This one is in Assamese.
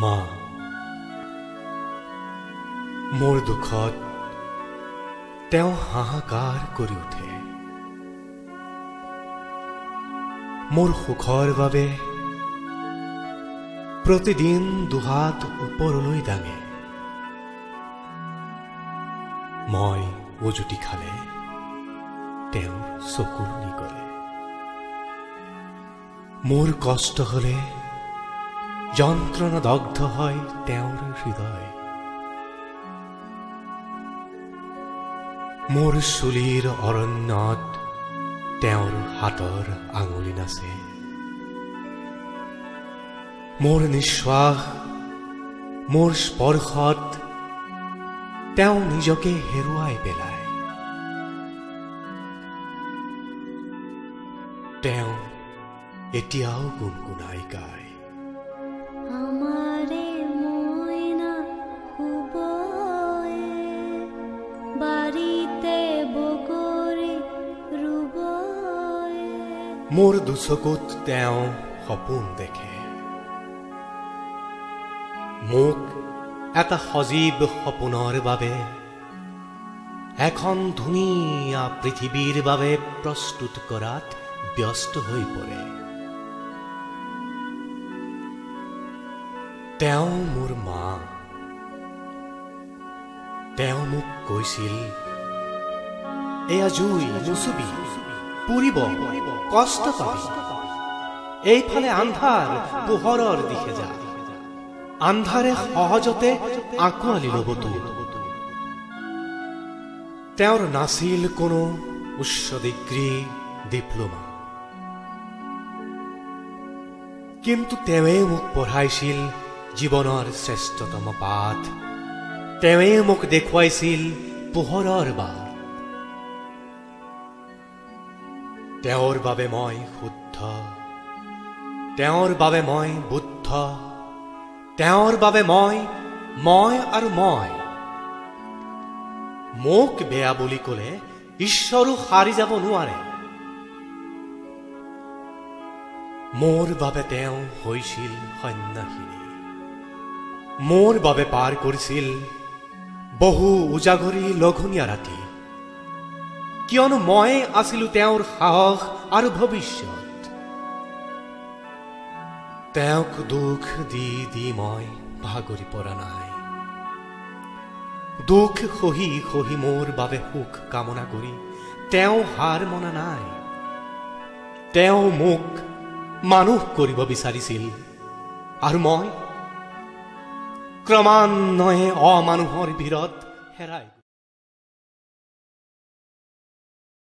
মা মোৰ দুখত তেওঁ হাহাকাৰ কৰি উঠে। মোৰ সুখৰ বাবে প্ৰতিদিন দুহাত ওপৰলৈ দাঙে। মই উজুটি খালে তেওঁ চকুলনি কৰে। মোৰ কষ্ট হলে যন্ত্ৰণা দগ্ধ হয় তেওঁৰ হৃদয়। মোৰ চুলিৰ অৰণ্যত তেওঁৰ হাতৰ আঙুলি নাচে। মোৰ নিশ্বাস মোৰ স্পৰ্শত তেওঁ নিজকে হেৰুৱাই পেলায়। তেওঁ এতিয়াও গুণগুণাই গায়, আমাৰে মইনা শুবয়ে বাৰীতে বগৰী ৰুবয়ে। মোৰ দুচকুত তেওঁ সপোন দেখে, মোক এটা সজীৱ সপোনৰ বাবে, এখন ধুনীয়া পৃথিৱীৰ বাবে প্ৰস্তুত কৰাত ব্যস্ত হৈ পৰে। তেওঁ মোৰ মা। তেওঁ মোক কৈছিল, এয়া জুই নুচুবি, পুৰিব, কষ্ট পাবি। এইফালে আন্ধাৰ, পোহৰৰ দিশে যা। আন্ধাৰে সহজতে আঁকোৱালি ল'ব তোৰ। তেওঁৰ নাছিল কোনো উচ্চ ডিগ্ৰী, ডিপ্ল'মা, কিন্তু তেওঁৱে মোক পঢ়াইছিল জীৱনৰ শ্ৰেষ্ঠতম পাঠ। তেওঁৱে মোক দেখুৱাইছিল পোহৰৰ বাট। তেওঁৰ বাবে মই শুদ্ধ, তেওঁৰ বাবে মই বুদ্ধ, তেওঁৰ বাবে মই আৰু মই। মোক বেয়া বুলি ক'লে ঈশ্বৰো সাৰি যাব নোৱাৰে। মোৰ বাবে তেওঁ হৈছিল সন্ন্যাসিনী। মোৰ বাবে পাৰ কৰিছিল বহু উজাগৰি লঘুণীয়া ৰাতি, কিয়নো মই আছিলো তেওঁৰ সাহস আৰু ভৱিষ্যত। তেওঁক দুখ দি দি মই ভাগৰি পৰা নাই। দুখ সহি সহি মোৰ বাবে সুখ কামনা কৰি তেওঁ হাৰ মনা নাই। তেওঁ মোক মানুহ কৰিব বিচাৰিছিল, আৰু মই ক্ৰমান্বয়ে অমানুহৰ ভিৰত হেৰাই